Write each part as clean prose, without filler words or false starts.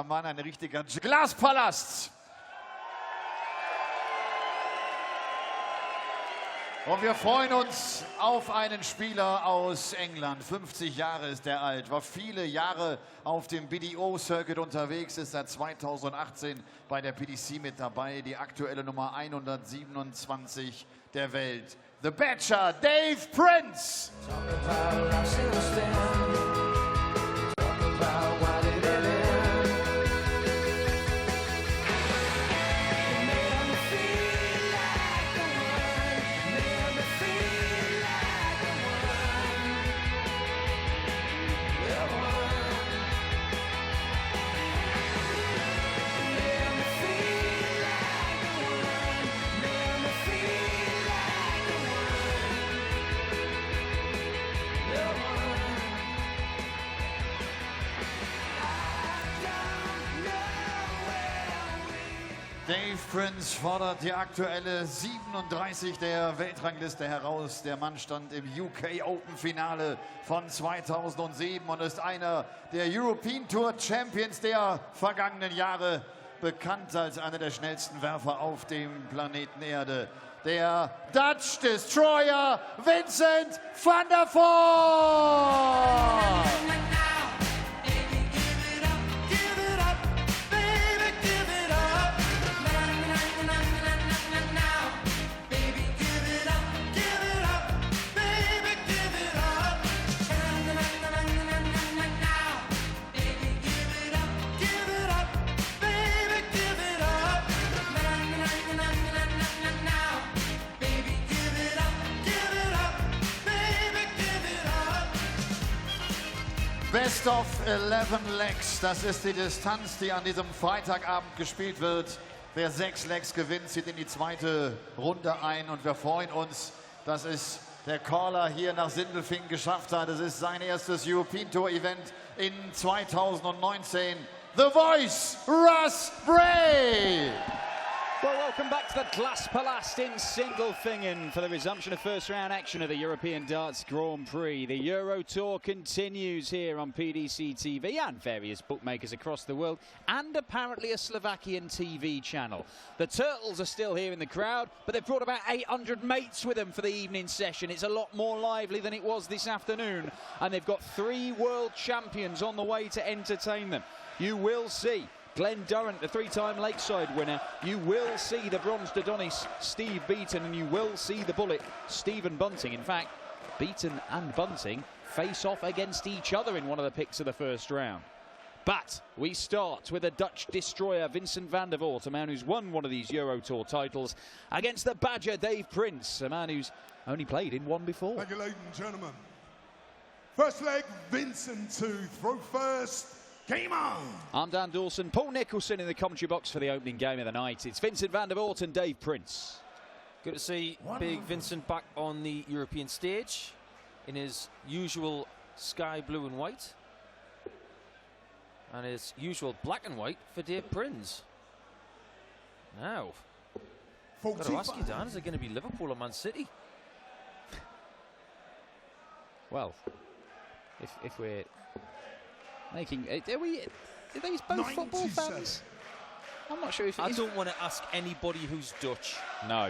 Mann, ein richtiger Glaspalast. Und wir freuen uns auf einen Spieler aus England. 50 Jahre ist er alt, war viele Jahre auf dem BDO-Circuit unterwegs, ist seit 2018 bei der PDC mit dabei, die aktuelle Nummer 127 der Welt. The Badger, Dave Prins. Dave Prins fordert die aktuelle 37 der Weltrangliste heraus. Der Mann stand im UK Open Finale von 2007 und ist einer der European Tour Champions der vergangenen Jahre, bekannt als einer der schnellsten Werfer auf dem Planeten Erde. Der Dutch Destroyer Vincent van der Voort. Best of 11 Legs, das ist die Distanz, die an diesem Freitagabend gespielt wird. Wer 6 Legs gewinnt, zieht in die zweite Runde ein und wir freuen uns, dass es der Caller hier nach Sindelfingen geschafft hat. Es ist sein erstes European Tour Event in 2019. The Voice, Russ Prix. Well, welcome back to the Glaspalast in Sindelfingen for the resumption of first round action of the European Darts Grand Prix. The Euro Tour continues here on PDC TV and various bookmakers across the world, and apparently a Slovakian TV channel. The Turtles are still here in the crowd, but they've brought about 800 mates with them for the evening session. It's a lot more lively than it was this afternoon, and they've got 3 world champions on the way to entertain them. You will see Glenn Durrant, the 3-time Lakeside winner. You will see the bronze Adonis, Steve Beaton, and you will see the bullet, Stephen Bunting. In fact, Beaton and Bunting face off against each other in one of the picks of the first round. But we start with a Dutch destroyer, Vincent van der Voort, a man who's won one of these Euro Tour titles, against the Badger, Dave Prins, a man who's only played in one before. Thank you, ladies and gentlemen. First leg, Vincent to throw first. Game on! I'm Dan Dawson, Paul Nicholson in the commentary box for the opening game of the night. It's Vincent van der Voort and Dave Prins. Good to see big Vincent back on the European stage in his usual sky blue and white, and his usual black and white for Dave Prins. Now, got to ask you, Dan, is it going to be Liverpool or Man City? Well, if we're making, are these both football fans? I'm not sure if I don't want to ask anybody who's Dutch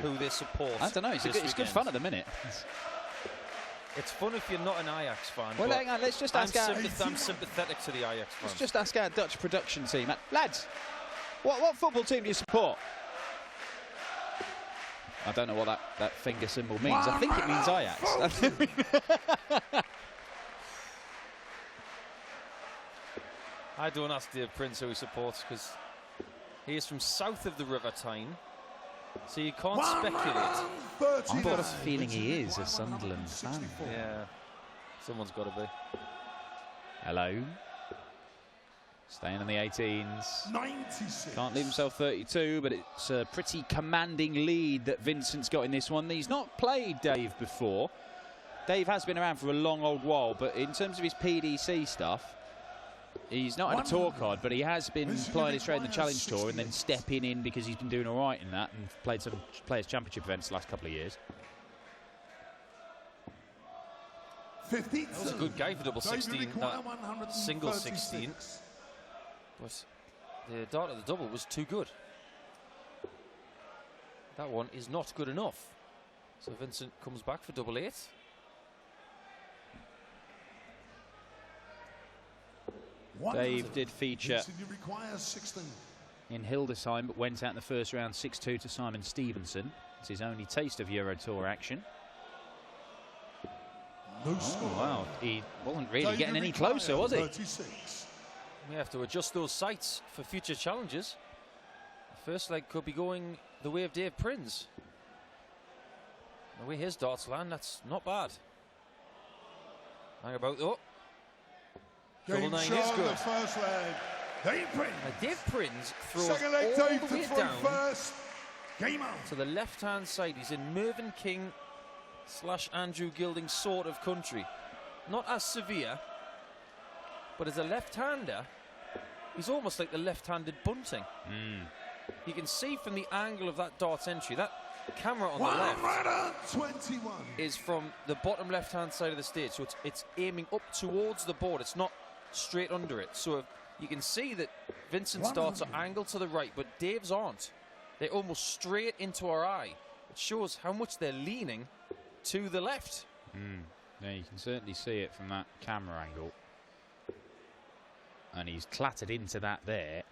who they support. I don't know, it's good fun at the minute. It's fun if you're not an Ajax fan. Well, hang on, let's just ask I'm sympathetic to the Ajax fans. Let's just ask our Dutch production team. Lads, what football team do you support? I don't know what that finger symbol means. I think it means Ajax. I don't ask Dave Prins who he supports because he is from south of the River Tyne, so you can't speculate. I've got a feeling he is a Sunderland fan. Yeah, someone's got to be. Hello. Staying on the 18s. 96. Can't leave himself 32, but it's a pretty commanding lead that Vincent's got in this one. He's not played Dave before. Dave has been around for a long old while, but in terms of his PDC stuff, he's not had a tour card, but he has been playing his trade in the Challenge Tour and then stepping in because he's been doing all right in that and played some Players' Championship events the last couple of years. 50. That was a good guy for double 16, single 16. But the dart of the double was too good. That one is not good enough. So Vincent comes back for double 8. Dave did feature Vincent, you require 16. in Hildesheim, but went out in the first round 6-2 to Simon Stevenson. It's his only taste of Euro Tour action. No score. Wow, he wasn't really Dave, getting you any require closer, was he? 36. We have to adjust those sights for future challenges. The first leg could be going the way of Dave Prins. The way his darts land, that's not bad. Hang about though. Double Game 9 shot is of good. the first leg. Dave Prins. Now Dave Prins throws Second leg, all Dave the to way throw down first. Game on. to the left-hand side. He's in Mervyn King / Andrew Gilding sort of country. Not as severe, but as a left-hander, he's almost like the left-handed Bunting. You can see from the angle of that dart's entry, that camera on the left 21. is from the bottom left-hand side of the stage, so it's aiming up towards the board. It's not straight under it. So you can see that Vincent's darts are angled to the right, but Dave's aren't. They're almost straight into our eye. It shows how much they're leaning to the left. Yeah, you can certainly see it from that camera angle. And he's clattered into that there.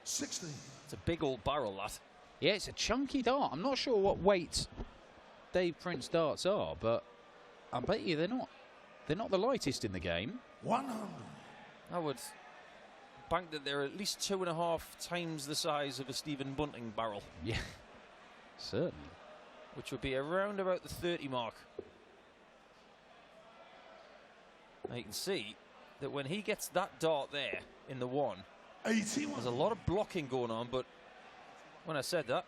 16. It's a big old barrel, that. Yeah, it's a chunky dart. I'm not sure what weight Dave Prins darts are, but I bet you they're not the lightest in the game. 100. I would bank that they're at least 2.5 times the size of a Stephen Bunting barrel, Yeah, certainly. which would be around about the 30 mark. Now you can see that when he gets that dart there in the 1, 81. there's a lot of blocking going on, but when I said that,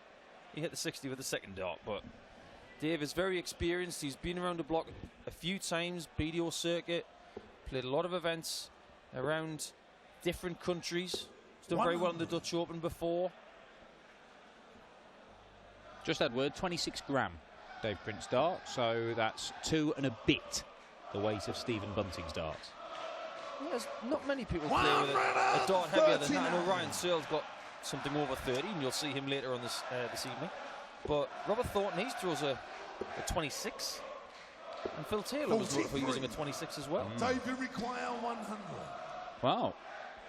he hit the 60 with the second dart. But Dave is very experienced. He's been around the block a few times, BDO circuit, played a lot of events around different countries. He's done very well in the Dutch Open before. Just that word, 26 gram Dave Prins dart, so that's 2 and a bit the weight of Stephen Bunting's darts. Yeah, there's not many people play with a dart heavier than that. I know Ryan Searle's got something over 30, and you'll see him later on this evening. But Robert Thornton, he throws a 26. And Phil Taylor was known for using a 26 as well. Dave, you require 100. Well,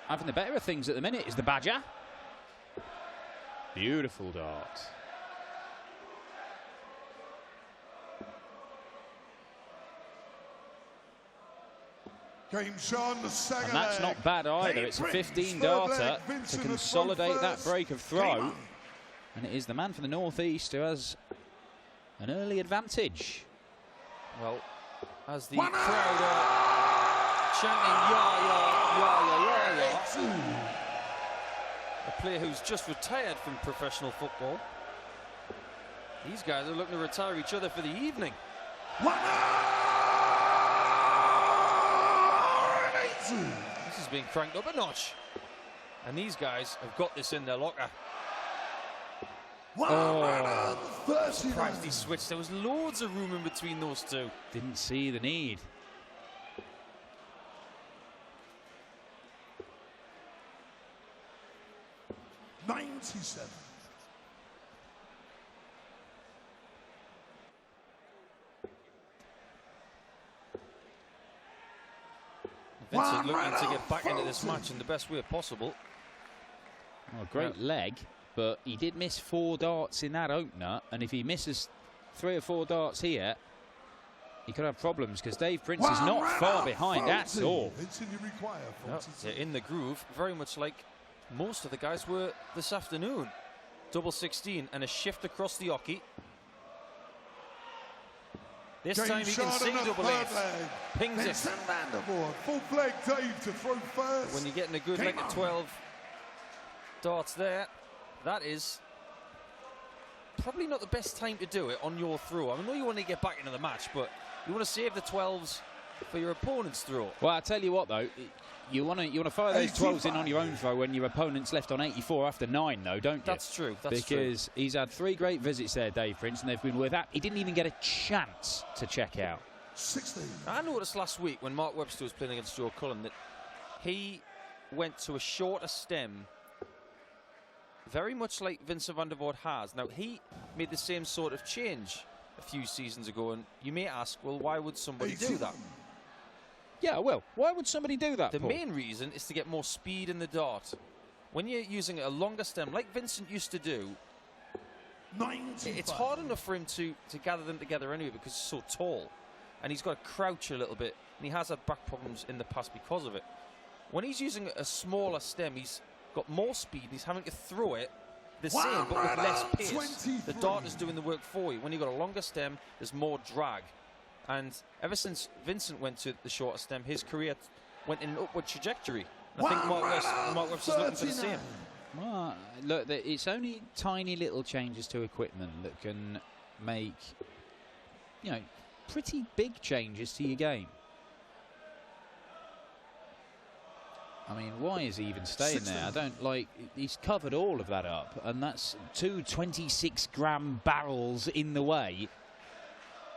having the better of things at the minute is the Badger. Beautiful dart. Game shot on the second And that's leg. not bad either. Dave It's a Prins, 15 third leg, darter Vincent to to throw consolidate that first. break of Game throw. on. And it is the man from the northeast who has an early advantage. Well, as the crowd are chanting, "Ya, ya, ya, ya, ya, ya," a player who's just retired from professional football. These guys are looking to retire each other for the evening. This is being cranked up a notch. And these guys have got this in their locker. Surprised he switched. There was loads of room in between those two. Didn't see the need. $97. Vincent looking to get back into this match in the best way possible. Well, great leg, but he did miss 4 darts in that opener, and if he misses 3 or 4 darts here, he could have problems, because Dave Prins is not far behind at all. Vincent, you require 42. They're in the groove, very much like most of the guys were this afternoon. Double 16 and a shift across the hockey. This Game time you can shot see on the double third 8. leg. Pings it. Vincent Vandervoort, full leg Dave to throw first. When you're getting a good Game leg at on. 12 darts there, that is probably not the best time to do it on your throw. I know you want to get back into the match, but you want to save the 12s for your opponent's throw. Well, I tell you what, though, you want to fire those 12s in on your own throw when your opponent's left on 84 after 9, though, don't you? That's true. That's because he's had 3 great visits there, Dave Prins, and they've been without. He didn't even get a chance to check out. 16. I noticed last week when Mark Webster was playing against Joe Cullen that he went to a shorter stem very much like Vincent van der Voort has. Now, he made the same sort of change a few seasons ago, and you may ask, well, why would somebody do that? Yeah, well, why would somebody do that, The Paul? main reason is to get more speed in the dart. When you're using a longer stem, like Vincent used to do, 95. it's hard enough for him to gather them together anyway because he's so tall. And he's got to crouch a little bit, and he has had back problems in the past because of it. When he's using a smaller stem, he's got more speed, and he's having to throw it the same, but with less pace. 23. The dart is doing the work for you. When you've got a longer stem, there's more drag. And ever since Vincent went to the shorter stem, his career went in an upward trajectory. And I think Mark Webster's looking for the same. Well, look, it's only tiny little changes to equipment that can make, you know, pretty big changes to your game. I mean, why is he even staying there? I don't like. He's covered all of that up, and that's 2 26-gram barrels in the way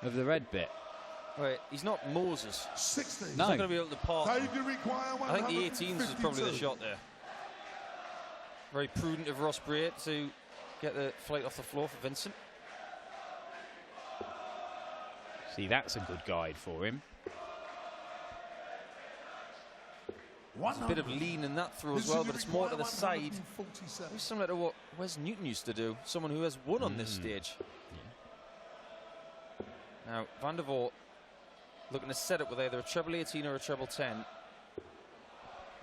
of the red bit. Right, he's not Moses. 60. No. He's not going to be able to part. Dave, you require I think the 18s is probably the 152. shot there. Very prudent of Ross Bray to get the flight off the floor for Vincent. See, that's a good guide for him. There's a bit of lean in that throw as well, but it's more to the side. Very similar to what Wes Newton used to do, someone who has won on this stage. Yeah. Now, Van der Voort looking to set up with either a treble 18 or a treble 10.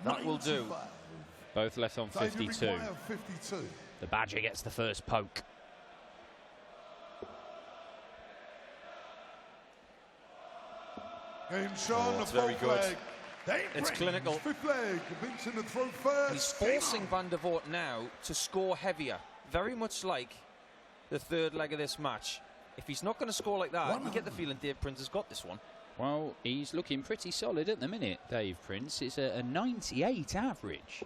That will do. Both left on 52. 52. The Badger gets the first poke. Game Sean, the it's very fourth good. leg. Dave It's Prins, clinical. Fifth leg, Vincent to throw first. He's forcing Van der Voort now to score heavier, very much like the third leg of this match. If he's not going to score like that, you get the feeling Dave Prins has got this one. Well, he's looking pretty solid at the minute, Dave Prins. It's a 98 average.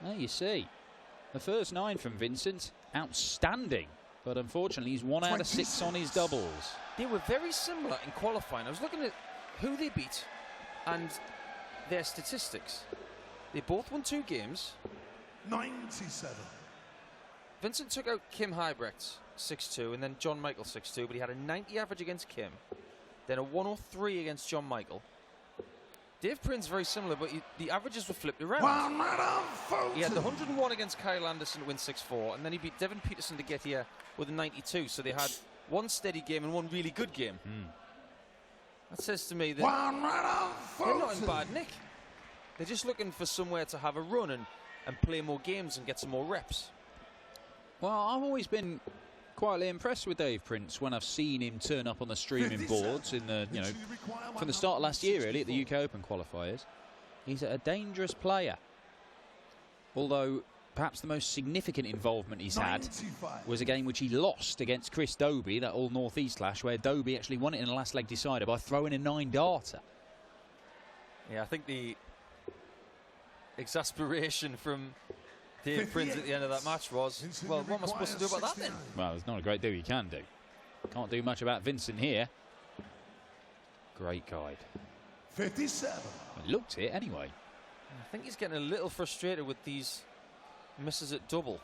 There you see. The first 9 from Vincent, outstanding. But unfortunately, he's 1 out of 6 on his doubles. They were very similar in qualifying. I was looking at who they beat and their statistics. They both won 2 games. 97. Vincent took out Kim Huybrecht 6-2 and then John Michael 6-2, but he had a 90 average against Kim, then a 103 against John Michael. Dave Prins very similar, but the averages were flipped around. He had the 101 against Kyle Anderson to win 6-4, and then he beat Devin Peterson to get here with a 92. So they had one steady game and one really good game. That says to me that they're not in bad nick. They're just looking for somewhere to have a run and play more games and get some more reps. Well, I've always been quietly impressed with Dave Prins when I've seen him turn up on the streaming boards in the, you know, from the start of last year, really, at the UK Open qualifiers. He's a dangerous player. Although perhaps the most significant involvement he's had was a game which he lost against Chris Dobie, that all Northeast clash, where Dobie actually won it in a last leg decider by throwing a 9-darter. Yeah, I think the exasperation from Dave Prins at the end of that match was, well, what am I supposed to do about that then? Well, there's not a great deal you can do. Can't do much about Vincent here. Great guide. 57. It looked it anyway. I think he's getting a little frustrated with these misses at double,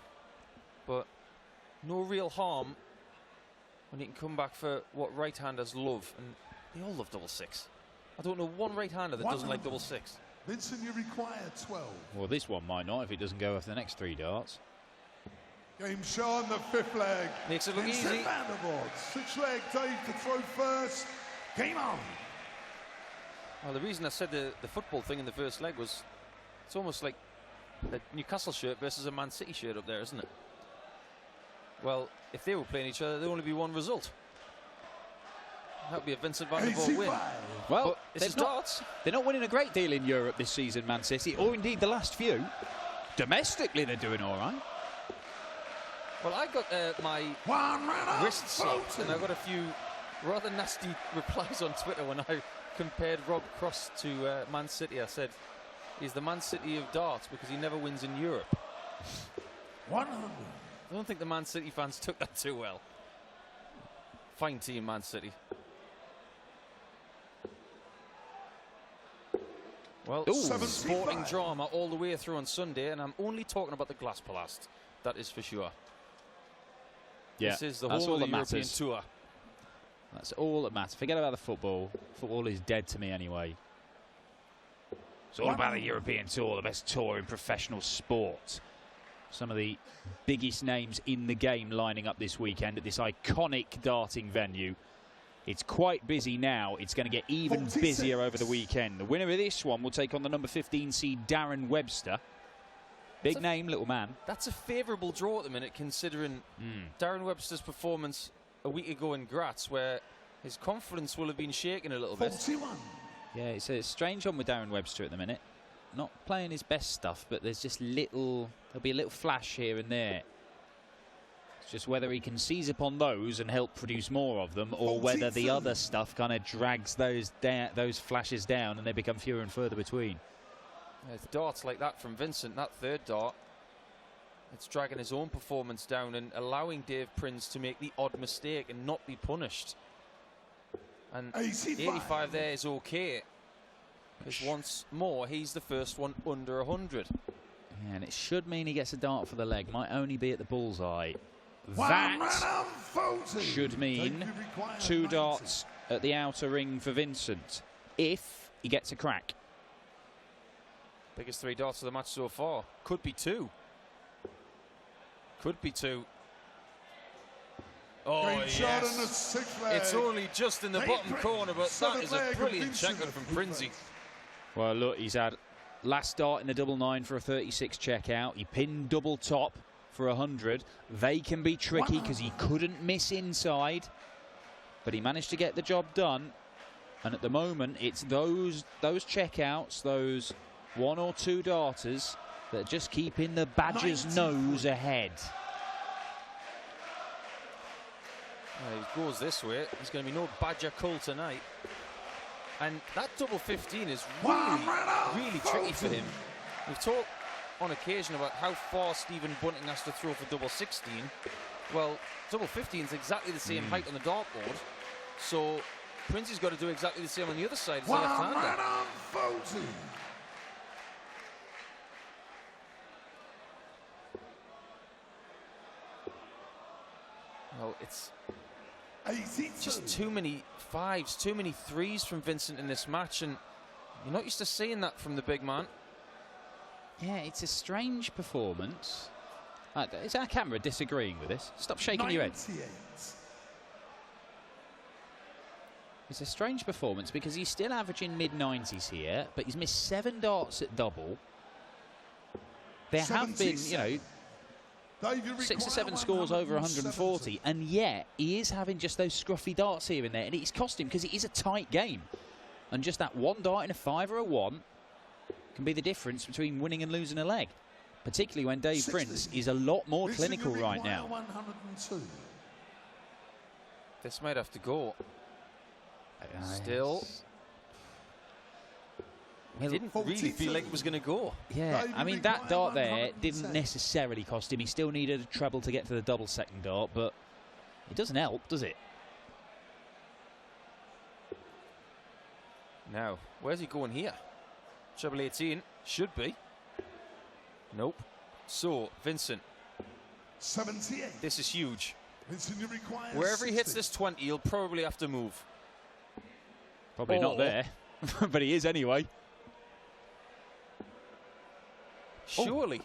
but no real harm when he can come back for what right-handers love, and they all love double 6. I don't know one right-hander that doesn't like double 6. Vincent, you require 12. Well, this one might not if it doesn't go after the next 3 darts. Game Sean, the 5th leg. Makes it look Vincent easy. van der Voort, 6th leg, Dave to throw first. Game on. Well, the reason I said the football thing in the first leg was it's almost like the Newcastle shirt versus a Man City shirt up there, isn't it? Well, if they were playing each other, there'd only be one result. That would be a Vincent van der Voort win. Well, But this is darts. They're not winning a great deal in Europe this season, Man City, or indeed the last few. Domestically, they're doing all right. Well, I got my wrist slapped, and I got a few rather nasty replies on Twitter when I compared Rob Cross to Man City. I said he's the Man City of darts because he never wins in Europe. 100. I don't think the Man City fans took that too well. Fine team, Man City. Well, sporting drama all the way through on Sunday, and I'm only talking about the Glass Palast. That is for sure. Yeah, this is the that's whole all of the that European matters. tour. That's all that matters. Forget about the football. Football is dead to me anyway. It's all about the European Tour, the best tour in professional sport. Some of the biggest names in the game lining up this weekend at this iconic darting venue. It's quite busy now. It's going to get even busier over the weekend. The winner of this one will take on the number 15 seed Darren Webster. Big name, little man. That's a favourable draw at the minute, considering Darren Webster's performance a week ago in Graz, where his confidence will have been shaken a little bit. 41. Yeah, it's a strange one with Darren Webster at the minute. Not playing his best stuff, but there's just there'll be a little flash here and there. It's just whether he can seize upon those and help produce more of them, or whether the other stuff kind of drags those flashes down and they become fewer and further between. Yeah, it's darts like that from Vincent, that third dart. It's dragging his own performance down and allowing Dave Prins to make the odd mistake and not be punished. And 85 there is okay, because once more he's the first one under 100. Yeah, and it should mean he gets a dart for the leg. Might only be at the bullseye. That should mean 2 darts at the outer ring for Vincent, if he gets a crack. Biggest 3 darts of the match so far. Could be 2. Could be 2. Oh, yes. It's only just in the bottom corner, but that is a brilliant checkout from Prinsy. Well, look, he's had last dart in the double 9 for a 36 checkout. He pinned double top for 100. They can be tricky because he couldn't miss inside, but he managed to get the job done. And at the moment, it's those checkouts, those 1 or 2 darters that are just keeping the Badger's nose ahead. He goes this way. There's going to be no Badger cull tonight. And that double 15 is really tricky for him. We've talked on occasion about how far Stephen Bunting has to throw for double 16. Well, double 15 is exactly the same height on the dartboard. So Prinsy's got to do exactly the same on the other side as the left-hander. Well, it's just too many 5s, too many 3s from Vincent in this match, and you're not used to seeing that from the big man. Yeah, it's a strange performance. Is our camera disagreeing with this? Stop shaking your head. It's a strange performance because he's still averaging mid-90s here, but he's missed 7 darts at double. There have been, 6 or 7 scores over 140, and yet he is having just those scruffy darts here and there, and it's cost him because it is a tight game. And just that 1 dart in a 5 or a 1 can be the difference between winning and losing a leg, particularly when Dave Prins is a lot more clinical right now. 102. This might have to go. Still. He didn't really feel like it was going to go. Yeah, I mean, that dart there didn't necessarily cost him. He still needed a treble to get to the double second dart, but it doesn't help, does it? Now, where's he going here? Treble 18, should be. Nope. So, Vincent. 78. This is huge. Vincent, you require wherever he hits this 20, he'll probably have to move. Probably not there, but he is anyway. Surely.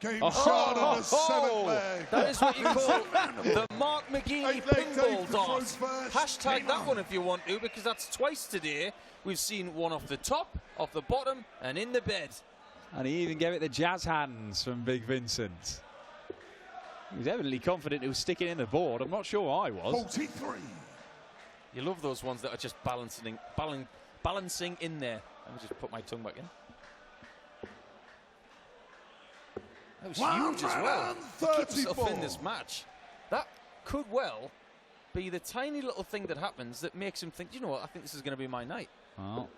Game shot on the 7th leg. That is what you call the Mark McGeady pinball dart. Hashtag that one if you want to, because that's twice today. We've seen one off the top, off the bottom, and in the bed. And he even gave it the jazz hands from Big Vincent. He was evidently confident he was sticking in the board. I'm not sure I was. 43. You love those ones that are just balancing in there. Let me just put my tongue back in. That was huge as well. To keep himself in this match. That could well be the tiny little thing that happens that makes him think, you know what, I think this is going to be my night. Well,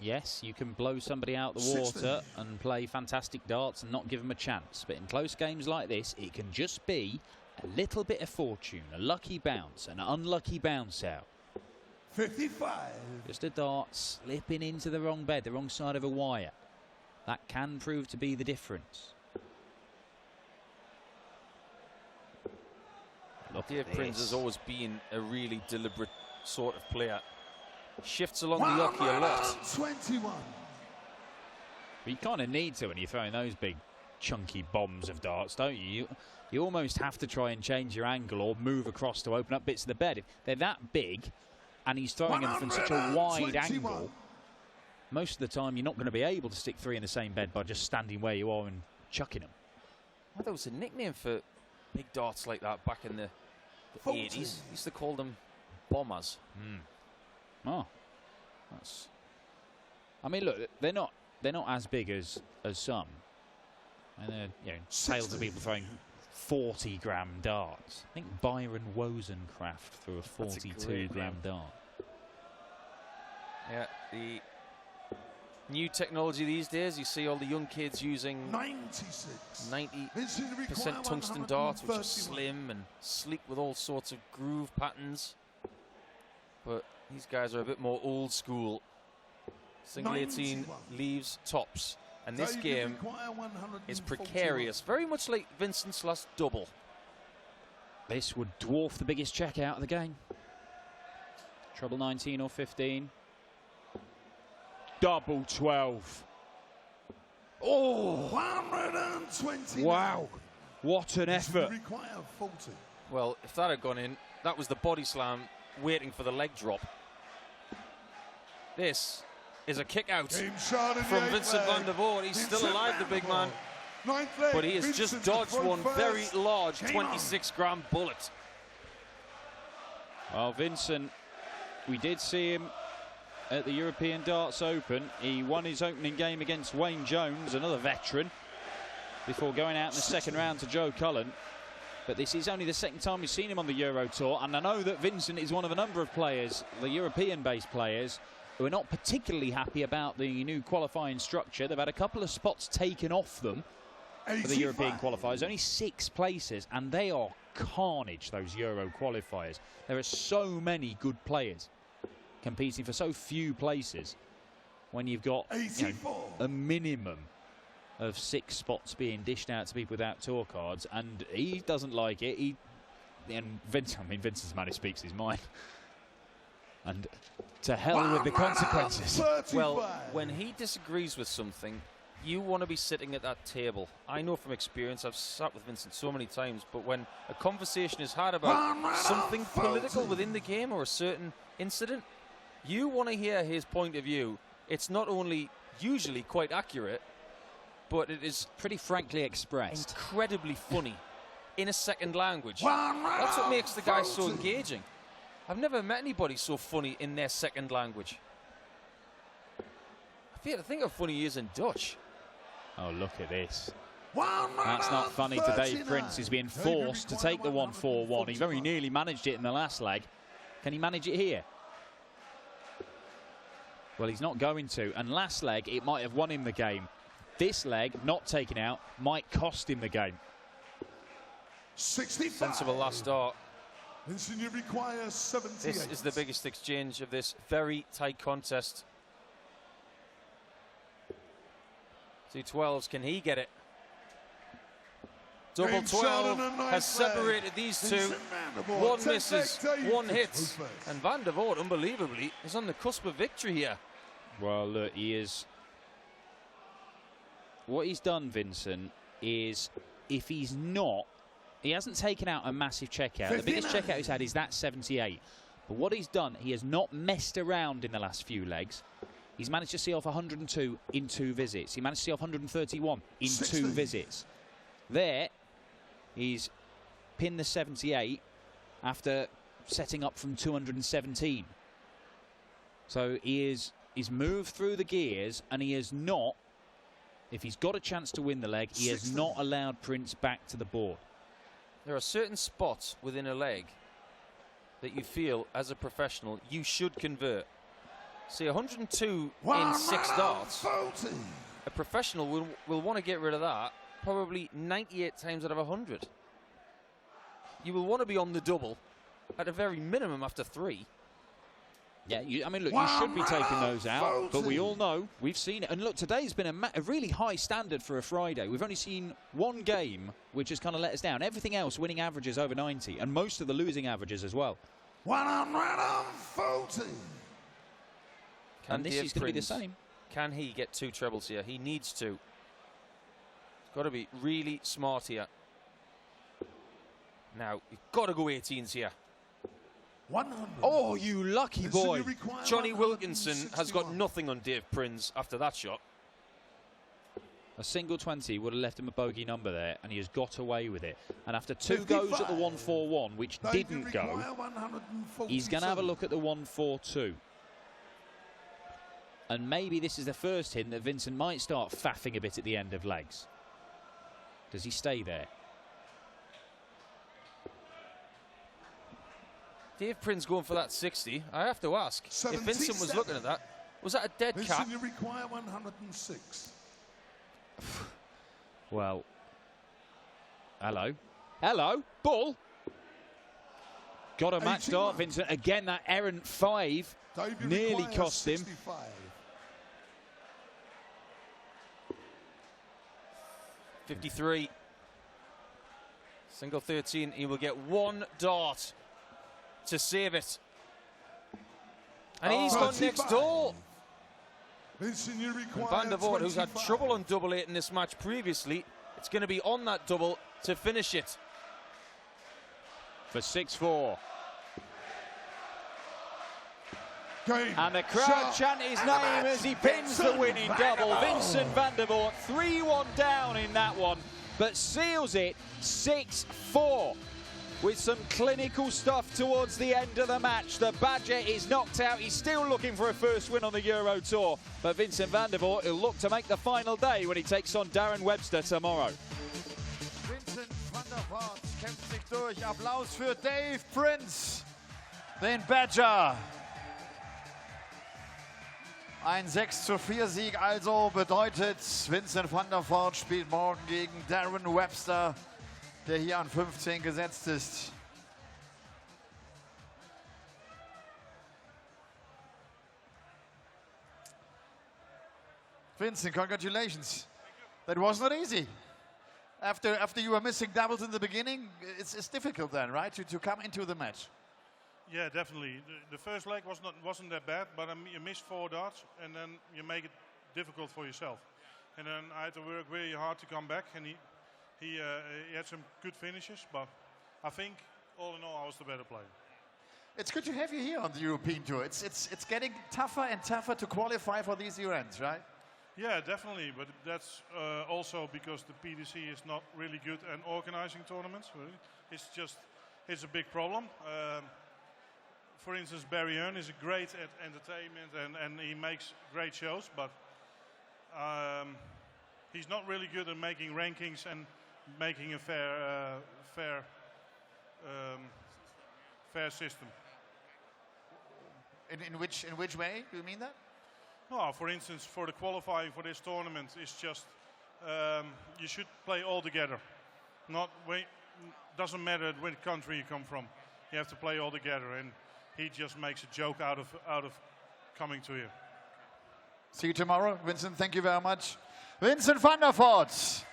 yes, you can blow somebody out the water and play fantastic darts and not give them a chance. But in close games like this, it can just be a little bit of fortune, a lucky bounce, an unlucky bounce out. 55. Just a dart slipping into the wrong bed, the wrong side of a wire. That can prove to be the difference. Prins has always been a really deliberate sort of player. Shifts along the hockey a lot. 21. But you kind of need to when you're throwing those big chunky bombs of darts, don't you? You almost have to try and change your angle or move across to open up bits of the bed. If they're that big and he's throwing them from such a wide angle, most of the time you're not going to be able to stick 3 in the same bed by just standing where you are and chucking them. Well, there was a nickname for big darts like that back in the 80s. Used to call them bombers. Oh, that's. I mean, look, they're not as big as some, and they're tales of people throwing 40-gram darts. I think Byron Wozencraft threw a 42-gram dart. Yeah, the new technology these days, you see all the young kids using 90% tungsten darts, which are slim and sleek with all sorts of groove patterns. But these guys are a bit more old school. Single 18 leaves tops. And this game is precarious, very much like Vincent's last double. This would dwarf the biggest check out of the game. Treble 19 or 15. Double 12. Oh! 120. Wow. What an effort. Well, if that had gone in, that was the body slam waiting for the leg drop. This is a kick out from Vincent van der Voort. He's still alive, the big man. But he has just dodged one very large 26-gram bullet. Well, Vincent, we did see him at the European Darts Open. He won his opening game against Wayne Jones, another veteran, before going out in the second round to Joe Cullen. But this is only the second time we've seen him on the Euro Tour, and I know that Vincent is one of a number of players, the European-based players, who are not particularly happy about the new qualifying structure. They've had a couple of spots taken off them for the European qualifiers, only 6 places, and they are carnage, those Euro qualifiers. There are so many good players competing for so few places when you've got a minimum of 6 spots being dished out to people without tour cards, and he doesn't like it. Vincent's a man who speaks his mind. And to hell with the consequences. Well, when he disagrees with something, you want to be sitting at that table. I know from experience, I've sat with Vincent so many times, but when a conversation is had about something political within the game or a certain incident, you want to hear his point of view. It's not only usually quite accurate, but it is pretty frankly expressed. Incredibly funny in a second language. That's what makes the guy so engaging. I've never met anybody so funny in their second language. I think how funny he is in Dutch. Oh, look at this. That's not funny to Dave Prins. He's being forced to take the 1-4-1. He very nearly managed it in the last leg. Can he manage it here? Well, he's not going to. And last leg, it might have won him the game. This leg, not taken out, might cost him the game. 65. Sensible last start. This is the biggest exchange of this very tight contest. 2-12s, can he get it? Double 12 has separated these two. One misses, one hits. And Van der Voort, unbelievably, is on the cusp of victory here. Well, look, he is. What he's done, Vincent, is if he's not, he hasn't taken out a massive checkout. The biggest checkout he's had is that 78. But what he's done, he has not messed around in the last few legs. He's managed to see off 102 in 2 visits. He managed to see off 131 in 2 visits. There, he's pinned the 78 after setting up from 217. So he's moved through the gears, and he has not, if he's got a chance to win the leg, he has not allowed Prins back to the board. There are certain spots within a leg that you feel, as a professional, you should convert. See, 102 in 6 darts. A professional will want to get rid of that probably 98 times out of 100. You will want to be on the double at a very minimum after 3. Yeah, I mean, look, you should be taking those out, but we all know, we've seen it. And look, today's been a really high standard for a Friday. We've only seen one game which has kind of let us down. Everything else, winning averages over 90, and most of the losing averages as well. 140. And this is going to be the same. Can he get 2 trebles here? He needs to. He's got to be really smart here. Now, you've got to go 18s here. 100. Oh, you lucky boy. Johnny Wilkinson has got nothing on Dave Prins after that shot. A single 20 would have left him a bogey number there, and he has got away with it. And after 2 goes at the 141, which didn't go, he's going to have a look at the 142. And maybe this is the first hint that Vincent might start faffing a bit at the end of legs. Does he stay there? Dave Prins going for that 60. I have to ask, if Vincent was looking at that, was that a dead Vincent, cap? you require 106. Well, hello. Hello, bull. Got a match start, Vincent. Again, that errant 5 nearly cost him. 65. $53. Single 13. He will get 1 dart to save it. And he's gone next door. Vincent, you require Van der Voort, who's had 25. trouble on double 8 in this match previously, it's going to be on that double to finish it. For 6-4. Game. And the crowd chant his name as he pins the winning double. Vincent van der Voort, 3-1 down in that one, but seals it 6-4. With some clinical stuff towards the end of the match. The Badger is knocked out. He's still looking for a first win on the Euro Tour. But Vincent van der Voort will look to make the final day when he takes on Darren Webster tomorrow. Vincent van der Voort kämpft sich durch. Applaus für Dave Prins, den Badger. Ein 6-4 Sieg also bedeutet, Vincent van der Voort spielt morgen gegen Darren Webster, der hier an 15 gesetzt ist. Vincent, congratulations. That was not easy. After you were missing doubles in the beginning, it's difficult then, right, to come into the match. Yeah, definitely. The first leg wasn't that bad, but you missed 4 darts, and then you make it difficult for yourself. And then I had to work really hard to come back, and he had some good finishes, but I think all in all I was the better player. It's good to have you here on the European Tour. It's getting tougher and tougher to qualify for these events, right? Yeah, definitely, but that's also because the PDC is not really good at organizing tournaments. Really. It's a big problem. For instance, Barry Hearn is great at entertainment and he makes great shows, but he's not really good at making rankings and making a fair system. In which way do you mean that? No, for instance, for the qualifying for this tournament, it's just you should play all together. Doesn't matter which country you come from. You have to play all together, and he just makes a joke out of coming to you. See you tomorrow, Vincent. Thank you very much, Vincent van der Voort.